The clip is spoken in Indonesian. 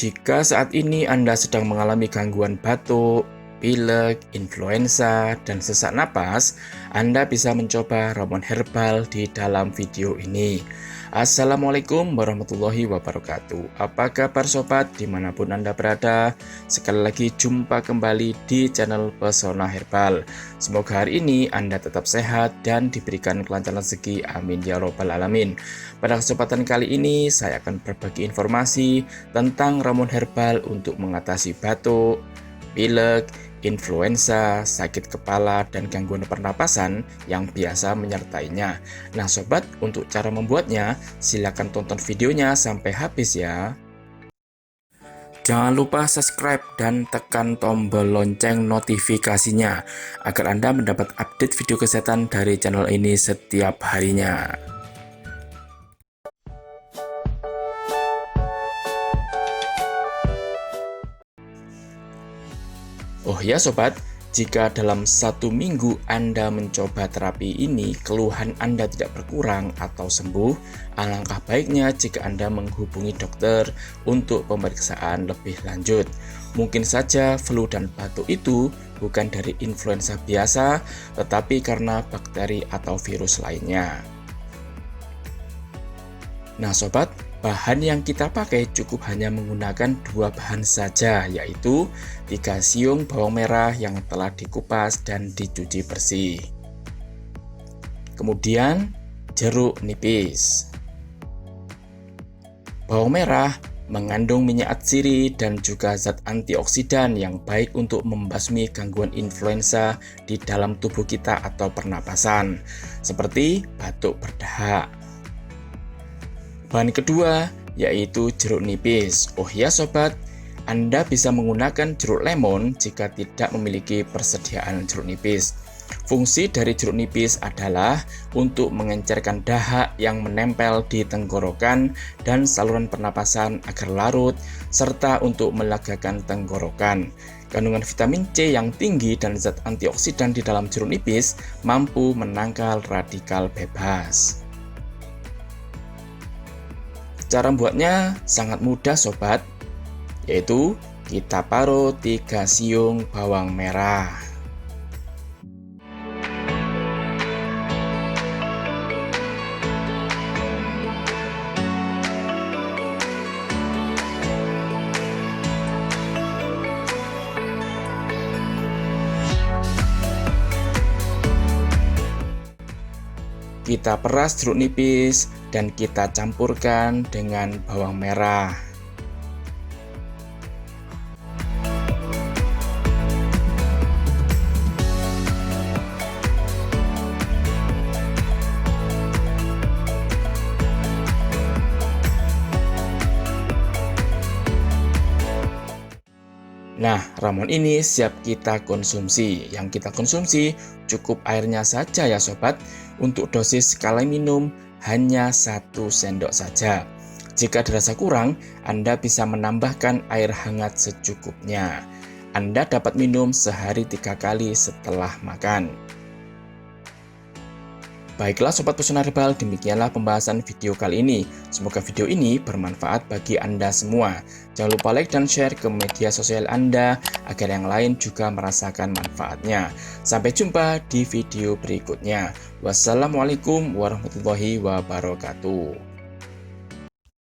Jika saat ini Anda sedang mengalami gangguan batuk, pilek, influenza, dan sesak napas, Anda bisa mencoba ramuan herbal di dalam video ini. Assalamualaikum warahmatullahi wabarakatuh. Apa kabar sobat dimanapun Anda berada? Sekali lagi jumpa kembali di channel Pesona Herbal. Semoga hari ini Anda tetap sehat dan diberikan kelancaran rezeki, amin ya robbal alamin. Pada kesempatan kali ini saya akan berbagi informasi tentang ramuan herbal untuk mengatasi batuk, pilek, influenza, sakit kepala, dan gangguan pernapasan yang biasa menyertainya. Nah sobat, untuk cara membuatnya, silakan tonton videonya sampai habis ya. Jangan lupa subscribe dan tekan tombol lonceng notifikasinya agar Anda mendapat update video kesehatan dari channel ini setiap harinya. Oh ya sobat, jika dalam 1 minggu Anda mencoba terapi ini, keluhan Anda tidak berkurang atau sembuh, alangkah baiknya jika Anda menghubungi dokter untuk pemeriksaan lebih lanjut. Mungkin saja flu dan batuk itu bukan dari influenza biasa, tetapi karena bakteri atau virus lainnya. Nah sobat, bahan yang kita pakai cukup hanya menggunakan 2 bahan saja, yaitu 3 siung bawang merah yang telah dikupas dan dicuci bersih. Kemudian jeruk nipis. Bawang merah mengandung minyak atsiri dan juga zat antioksidan yang baik untuk membasmi gangguan influenza di dalam tubuh kita atau pernapasan, seperti batuk berdahak. Bahan kedua yaitu jeruk nipis. Oh ya sobat, Anda bisa menggunakan jeruk lemon jika tidak memiliki persediaan jeruk nipis. Fungsi dari jeruk nipis adalah untuk mengencerkan dahak yang menempel di tenggorokan dan saluran pernapasan agar larut, serta untuk melegakan tenggorokan. Kandungan vitamin C yang tinggi dan zat antioksidan di dalam jeruk nipis mampu menangkal radikal bebas. Cara membuatnya sangat mudah sobat, yaitu kita parut 3 siung bawang merah. Kita peras jeruk nipis dan kita campurkan dengan bawang merah. Nah, ramuan ini siap kita konsumsi. Yang kita konsumsi cukup airnya saja ya sobat. Untuk dosis skala minum hanya 1 sendok saja. Jika dirasa kurang, Anda bisa menambahkan air hangat secukupnya. Anda dapat minum sehari 3 kali setelah makan. Baiklah sobat Pesona Herbal, demikianlah pembahasan video kali ini. Semoga video ini bermanfaat bagi Anda semua. Jangan lupa like dan share ke media sosial Anda agar yang lain juga merasakan manfaatnya. Sampai jumpa di video berikutnya. Wassalamualaikum warahmatullahi wabarakatuh.